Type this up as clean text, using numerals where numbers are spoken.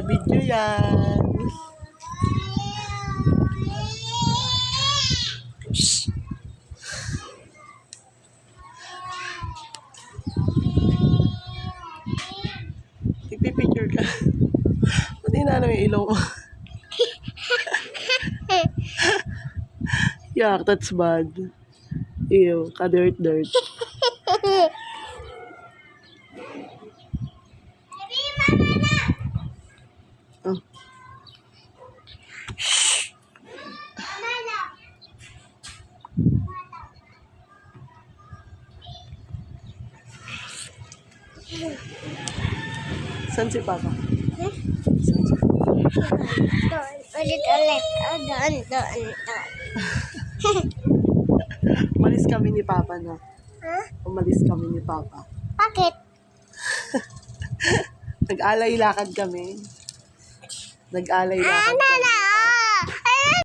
Video yan. Shh. Ipipicture ka. Pati na yung ilong mo. Yuck, that's bad. Ew, ka-dirt-dirt. Oh. Saan si Papa? Saan si Papa? Ulit. Doon. Umalis kami ni Papa na. Ha? Umalis kami ni Papa. Bakit? Nag-alay lakad kami. Nag-alay lakad kami.